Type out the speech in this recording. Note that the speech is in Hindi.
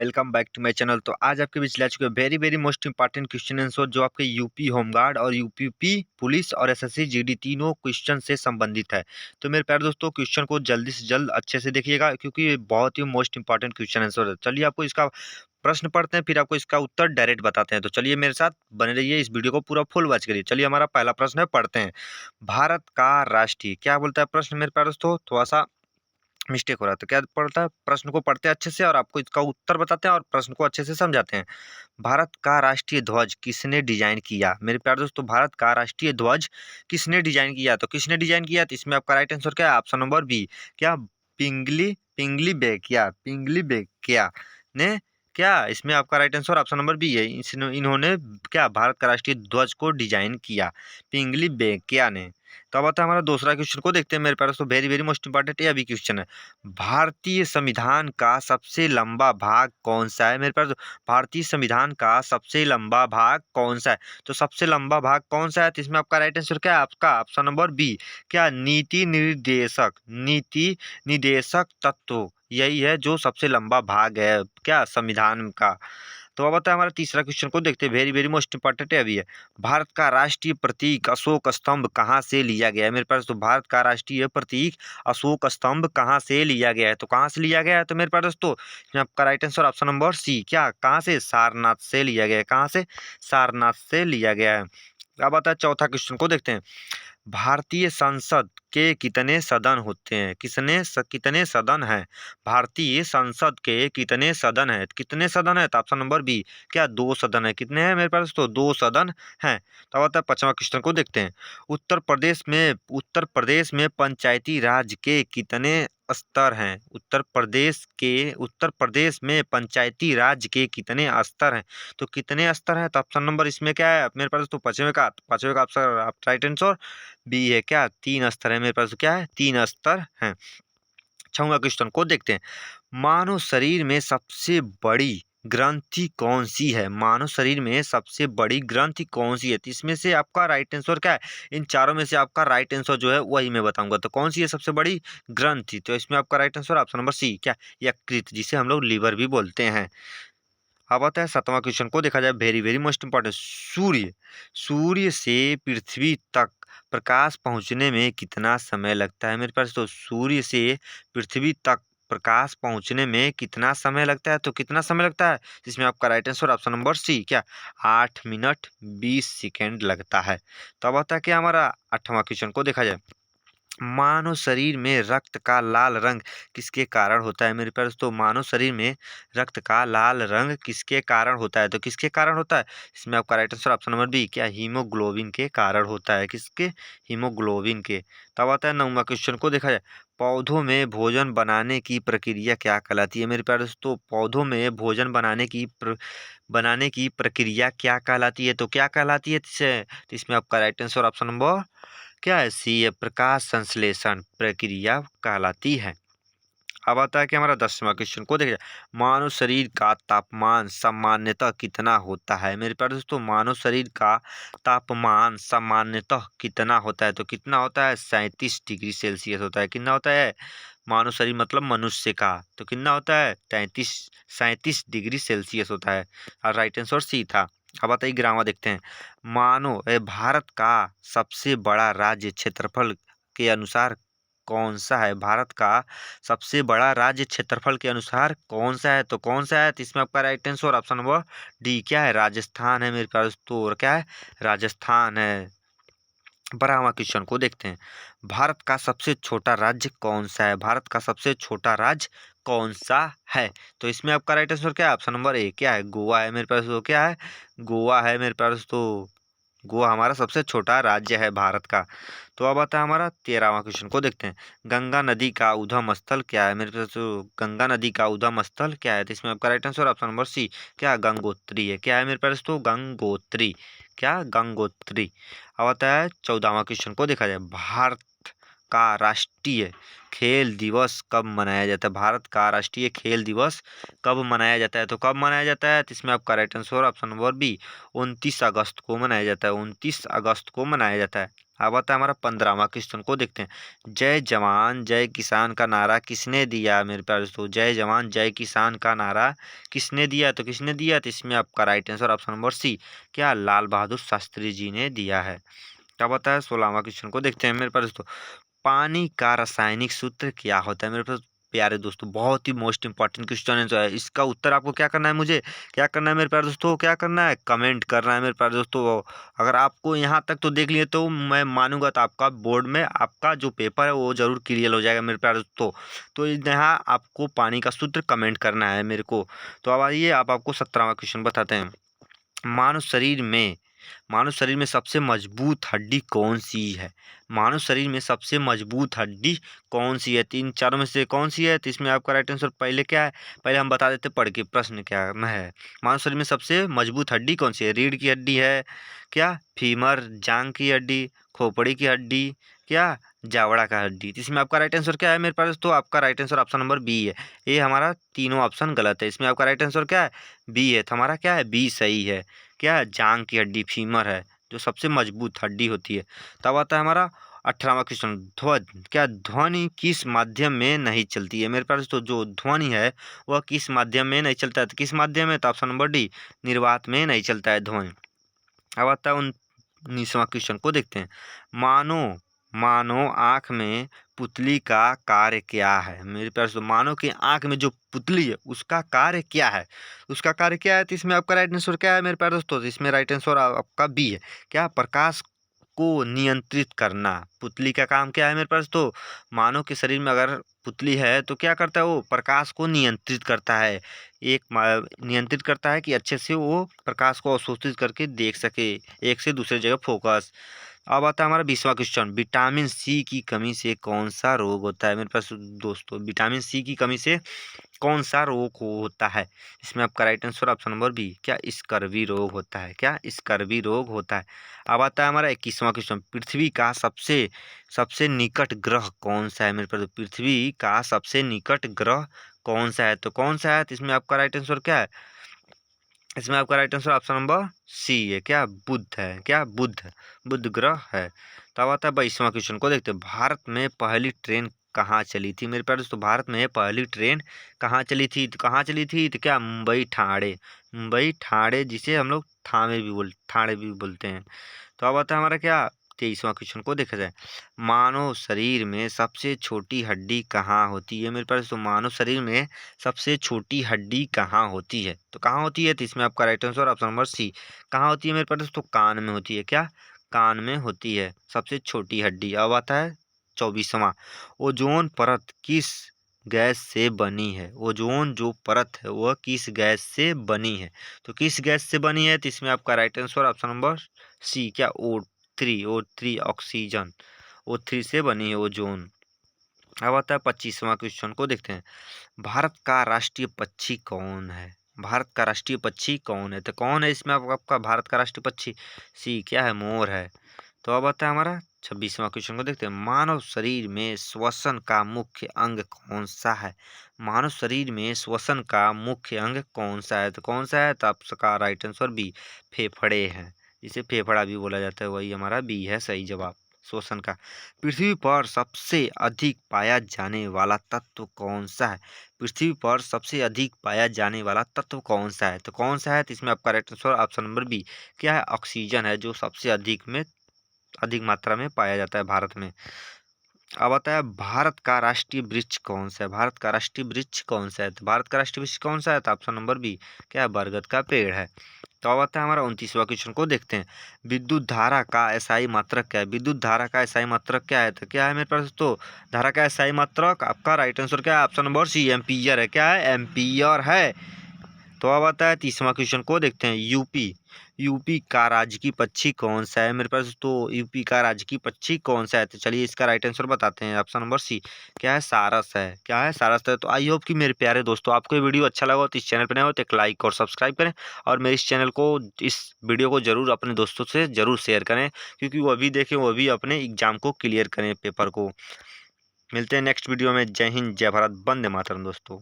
Welcome back to my channel. तो आज आपके बीच ला चुके very very most important question answer जो आपके यूपी होमगार्ड और यूपी पुलिस और एसएससी जीडी तीनों क्वेश्चन से संबंधित है। तो मेरे प्यारे दोस्तों क्वेश्चन को जल्दी से जल्द अच्छे से देखिएगा क्योंकि ये बहुत ही मोस्ट इंपॉर्टेंट क्वेश्चन आंसर है। चलिए आपको इसका प्रश्न पढ़ते हैं फिर आपको इसका उत्तर डायरेक्ट बताते हैं। तो चलिए मेरे साथ बने रहिए, इस वीडियो को पूरा फुल वॉच करिए। चलिए हमारा पहला प्रश्न है, पढ़ते हैं। भारत का राष्ट्रीय क्या बोलता है प्रश्न मेरे प्यारे दोस्तों, थोड़ा सा मिस्टेक हो रहा है तो क्या पढ़ता है, प्रश्न को पढ़ते हैं अच्छे से और आपको इसका उत्तर बताते हैं और प्रश्न को अच्छे से समझाते हैं। भारत का राष्ट्रीय ध्वज किसने डिजाइन किया? मेरे प्यारे दोस्तों भारत का राष्ट्रीय ध्वज किसने डिजाइन किया? तो किसने डिजाइन किया, तो इसमें आपका राइट आंसर क्या है? Option number B. क्या पिंगली पिंगली बेकिया पिंगली बेकिया ने क्या, इसमें आपका right answer option number B है। इन्होंने क्या भारत का राष्ट्रीय ध्वज को डिजाइन किया, पिंगली बेकिया ने। तो अब आता है हमारा दूसरा क्वेश्चन को देखते हैं मेरे प्यारे दोस्तों, वेरी वेरी मोस्ट इंपॉर्टेंट ये अभी क्वेश्चन है। भारतीय संविधान का सबसे लंबा भाग कौन सा है? मेरे पास भारतीय संविधान का सबसे लंबा भाग कौन सा है? तो सबसे लंबा भाग कौन सा है, तो इसमें आपका राइट आंसर क्या है? आपका ऑप्शन नंबर बी। क्या नीति निदेशक तत्व यही है जो सबसे लंबा भाग है क्या संविधान का। तो अब आता है हमारा तीसरा क्वेश्चन को देखते हैं, वेरी वेरी मोस्ट इंपॉर्टेंट है अभी है। भारत का राष्ट्रीय प्रतीक अशोक स्तंभ कहाँ से लिया गया है? मेरे पास तो भारत का राष्ट्रीय प्रतीक अशोक स्तंभ कहाँ से लिया गया है? तो कहाँ से लिया गया है, तो मेरे पास दोस्तों इसमें आपका right answer option number C. क्या कहाँ से? सारनाथ से लिया गया है। कहाँ से? सारनाथ से लिया गया है। अब आता है चौथा क्वेश्चन को देखते हैं। भारतीय संसद के कितने सदन होते हैं? कितने सदन हैं? भारतीय संसद के कितने सदन हैं? कितने सदन है, तो ऑप्शन नंबर बी। क्या दो सदन है? कितने हैं मेरे पास तो? दो सदन हैं। तो अब आता है पांचवा क्वेश्चन को देखते हैं। उत्तर प्रदेश में पंचायती राज के कितने स्तर हैं? उत्तर प्रदेश में पंचायती राज के कितने स्तर हैं? तो कितने स्तर हैं, तो ऑप्शन नंबर इसमें क्या है मेरे पास तो? पांचवे का ऑप्शन आप राइट आंसर बी है। क्या तीन स्तर है मेरे पास? क्या है? तीन स्तर हैं। छठवां क्वेश्चन को देखते हैं। मानव शरीर में सबसे बड़ी ग्रंथि कौन सी है? मानव शरीर में सबसे बड़ी ग्रंथि कौन सी है? तो इसमें से आपका राइट आंसर क्या है? इन चारों में से आपका राइट आंसर जो है वही मैं बताऊंगा। तो कौन सी है सबसे बड़ी ग्रंथि? तो इसमें आपका right answer option number C. क्या यकृत, जिसे हम लोग लीवर भी बोलते हैं। अब आता है सातवां क्वेश्चन को देखा जाए, वेरी वेरी मोस्ट इंपॉर्टेंट। सूर्य से पृथ्वी तक प्रकाश पहुंचने में कितना समय लगता है? मेरे पास तो सूर्य से पृथ्वी तक प्रकाश पहुंचने में कितना समय लगता है? तो कितना समय लगता है, जिसमें आपका right answer option number C. क्या 8 मिनट 20 सेकेंड लगता है। तो अब आता है क्या हमारा आठवां क्वेश्चन को देखा जाए। मानव शरीर में रक्त का लाल रंग किसके कारण होता है? मेरे पास तो मानव शरीर में रक्त का लाल रंग किसके कारण होता है? तो किसके कारण होता है, इसमें आपका right answer option number B. क्या हीमोग्लोबिन के कारण होता है? किसके? हीमोग्लोबिन के। तब आता है नौवां क्वेश्चन को देखा जाए। पौधों में भोजन बनाने की प्रक्रिया क्या कहलाती है? मेरे पास तो पौधों में भोजन बनाने की प्रक्रिया क्या कहलाती है? तो क्या कहलाती है? तो इसमें आपका राइट आंसर ऑप्शन नंबर क्या है? सी है। प्रकाश संश्लेषण प्रक्रिया कहलाती है। अब आता है कि हमारा 10वां क्वेश्चन को देखिए। मानव शरीर का तापमान सामान्यतः कितना होता है? मेरे प्यारे दोस्तों मानव शरीर का तापमान सामान्यतः कितना होता है? तो कितना होता है? 37 डिग्री सेल्सियस होता है। कितना होता है? मानव शरीर मतलब मनुष्य का, तो कितना होता है? 37 डिग्री सेल्सियस होता है। और राइट आंसर सी था। अब बताइए ग्रामर देखते हैं। भारत का सबसे बड़ा राज्य क्षेत्रफल के अनुसार कौन सा है? भारत का सबसे बड़ा राज्य क्षेत्रफल के अनुसार कौन सा है? तो कौन सा है, तो इसमें आपका right answer option number D. क्या है? राजस्थान है मेरे पास तो। और क्या है? राजस्थान है। 12वां क्वेश्चन को देखते हैं। भारत का सबसे छोटा राज्य कौन सा है? भारत का सबसे छोटा राज्य कौन सा है? तो इसमें आपका राइट आंसर क्या है? Option number A. क्या है? गोवा है मेरे पास तो। क्या है? गोवा है मेरे पास तो। गोवा हमारा सबसे छोटा राज्य है भारत का। तो अब आता है हमारा 13वां क्वेश्चन को देखते हैं। गंगा नदी का उद्गम स्थल क्या है? मेरे पास तो गंगा नदी का उद्गम स्थल क्या है? तो इसमें आपका right answer option number C. क्या गंगोत्री है। क्या है मेरे पास तो? गंगोत्री। क्या गंगोत्री। अब आता है 14वां क्वेश्चन को देखा जाए। भारत का राष्ट्रीय खेल दिवस कब मनाया जाता है? भारत का राष्ट्रीय खेल दिवस कब मनाया जाता है? तो कब मनाया जाता है, तो इसमें आपका right answer option number B. 29 अगस्त को मनाया जाता है। 29 अगस्त को मनाया जाता है। अब आता है हमारा 15वां क्वेश्चन को देखते हैं। जय जवान जय किसान का नारा किसने दिया मेरे प्यारे दोस्तों? जय जवान जय किसान का नारा किसने दिया? तो किसने दिया? तो इसमें आपका right answer option number C, क्या लाल बहादुर शास्त्री जी ने दिया है। क्या बता है 16वां क्वेश्चन को देखते हैं मेरे प्यारे दोस्तों। पानी का रासायनिक सूत्र क्या होता है मेरे पास? प्यारे दोस्तों बहुत ही मोस्ट इंपॉर्टेंट क्वेश्चन है, जो है इसका उत्तर आपको क्या करना है, मुझे क्या करना है मेरे प्यारे दोस्तों, क्या करना है, कमेंट करना है मेरे प्यारे दोस्तों। अगर आपको यहाँ तक तो देख लिए तो मैं मानूंगा तो आपका बोर्ड में आपका जो पेपर है वो जरूर क्लियर हो जाएगा मेरे प्यारे दोस्तों। तो यहाँ आपको पानी का सूत्र कमेंट करना है मेरे को। तो अब आइए आप आपको 17वां क्वेश्चन बताते हैं। मानव शरीर में सबसे मजबूत हड्डी कौन सी है? मानव शरीर में सबसे मजबूत हड्डी कौन सी है? तीन चारों में से कौन सी है? तो इसमें आपका राइट आंसर पहले क्या है, पहले हम बता देते पढ़ के प्रश्न क्या है। मानव शरीर में सबसे मजबूत हड्डी कौन सी है? रीढ़ की हड्डी है क्या, फीमर जांग की हड्डी, खोपड़ी की हड्डी, क्या जावड़ा का हड्डी? तो इसमें आपका राइट आंसर क्या है मेरे पास? तो आपका right answer option number B है। ये हमारा तीनों ऑप्शन गलत है, इसमें आपका राइट आंसर क्या है, बी है। तो हमारा क्या है, बी सही है। क्या जांग की हड्डी, फीमर है जो सबसे मजबूत हड्डी होती है। तब आता है हमारा 18वां क्वेश्चन। क्या ध्वनि किस माध्यम में नहीं चलती है मेरे पास? तो जो ध्वनि है वह किस माध्यम में नहीं चलता है? तो किस माध्यम में? तो ऑप्शन नंबर डी, निर्वात में नहीं चलता है ध्वनि। अब आता है 19वां क्वेश्चन को देखते हैं। मानो मानो आँख में पुतली का कार्य क्या है मेरे प्यारे दोस्तों? मानो की आँख में जो पुतली है उसका कार्य क्या है? उसका कार्य क्या है? तो इसमें आपका राइट आंसर क्या है मेरे प्यारे दोस्तों? तो इसमें राइट आंसर आपका बी है। क्या प्रकाश को नियंत्रित करना। पुतली का काम क्या है मेरे पास? तो मानव के शरीर में अगर पुतली है तो क्या करता है, वो प्रकाश को नियंत्रित करता है। नियंत्रित करता है कि अच्छे से वो प्रकाश को अवशोषित करके देख सके, एक से दूसरे जगह फोकस। अब आता है हमारा 20वां क्वेश्चन। विटामिन सी की कमी से कौन सा रोग होता है मेरे पास दोस्तों? विटामिन सी की कमी से कौन सा रोग होता है? इसमें आपका right answer option number B, क्या स्कर्वी रोग होता है। क्या स्कर्वी रोग होता है। अब आता है हमारा 21वां क्वेश्चन। पृथ्वी का सबसे सबसे निकट ग्रह कौन सा है मेरे पास? पृथ्वी का सबसे निकट ग्रह कौन सा है? तो कौन सा है? तो इसमें आपका राइट आंसर क्या है? इसमें आपका right answer option number C है। क्या बुध है। क्या बुध ग्रह है। तो अब आता है 22वां क्वेश्चन को देखते हैं। भारत में पहली ट्रेन कहाँ चली थी मेरे प्यारे दोस्तों? भारत में पहली ट्रेन कहाँ चली थी? तो कहाँ चली थी? तो क्या मुंबई ठाणे जिसे हम लोग ठाणे भी बोलते हैं। तो अब आता है हमारा क्या 23वां क्वेश्चन को देखा जाए। मानव शरीर में सबसे छोटी हड्डी कहाँ होती है मेरे पास? तो मानव शरीर में सबसे छोटी हड्डी कहाँ होती है? तो कहाँ होती है? तो इसमें आपका right answer option number C, कहाँ होती है मेरे पास? तो कान में होती है। क्या कान में होती है सबसे छोटी हड्डी। अब आता है 24वां। ओजोन परत किस गैस से बनी है? ओजोन जो परत है वह किस गैस से बनी है? तो किस गैस से बनी है? तो इसमें आपका right answer option number C, क्या O3 ऑक्सीजन, O3 से बनी है ओजोन। अब आता है 25वां क्वेश्चन को देखते हैं। भारत का राष्ट्रीय पक्षी कौन है? भारत का राष्ट्रीय पक्षी कौन है? तो कौन है इसमें आपका भारत का राष्ट्रीय पक्षी? सी, क्या है, मोर है। तो अब आता है हमारा 26वां क्वेश्चन को देखते हैं। मानव शरीर में श्वसन का मुख्य अंग कौन सा है? मानव शरीर में श्वसन का मुख्य अंग कौन सा है? तो कौन सा है? तो आपका राइट आंसर बी, फेफड़े हैं, जिसे फेफड़ा भी बोला जाता है, वही हमारा बी है सही जवाब, श्वसन का। पृथ्वी पर सबसे अधिक पाया जाने वाला तत्व कौन सा है? पृथ्वी पर सबसे अधिक पाया जाने वाला तत्व कौन सा है? तो कौन सा है? तो इसमें आपका right answer option number B, क्या है, ऑक्सीजन है, जो सबसे अधिक मात्रा में पाया जाता है भारत में। अब आता है भारत का राष्ट्रीय वृक्ष कौन सा है? भारत का राष्ट्रीय वृक्ष कौन सा है? तो भारत का राष्ट्रीय वृक्ष कौन सा है? तो ऑप्शन नंबर बी, क्या है, बरगद का पेड़ है। तो अब आता है हमारा 29वां क्वेश्चन को देखते हैं। विद्युत धारा का एसआई मात्रक क्या है? विद्युत धारा का एसआई मात्रक क्या है? तो क्या है मेरे पास? तो धारा का एसआई मात्रक आपका राइट आंसर क्या है? ऑप्शन नंबर सी, एम्पियर है। क्या है? एम्पियर है। तो अब आता है 30वां क्वेश्चन को देखते हैं। यूपी का राजकीय पक्षी कौन सा है मेरे पास? तो यूपी का राजकीय पक्षी कौन सा है? तो चलिए इसका राइट आंसर बताते हैं। ऑप्शन नंबर सी, क्या है, सारस है। क्या है? सारस है। तो आई होप कि मेरे प्यारे दोस्तों आपको ये वीडियो अच्छा लगा हो तो इस चैनल पर नए हो तो एक लाइक और सब्सक्राइब करें, और मेरे इस वीडियो को जरूर अपने दोस्तों से जरूर शेयर करें, क्योंकि वह भी देखें, वह भी अपने एग्जाम को क्लियर करें, पेपर को। मिलते हैं नेक्स्ट वीडियो में। जय हिंद, जय भारत, वंदे मातरम दोस्तों।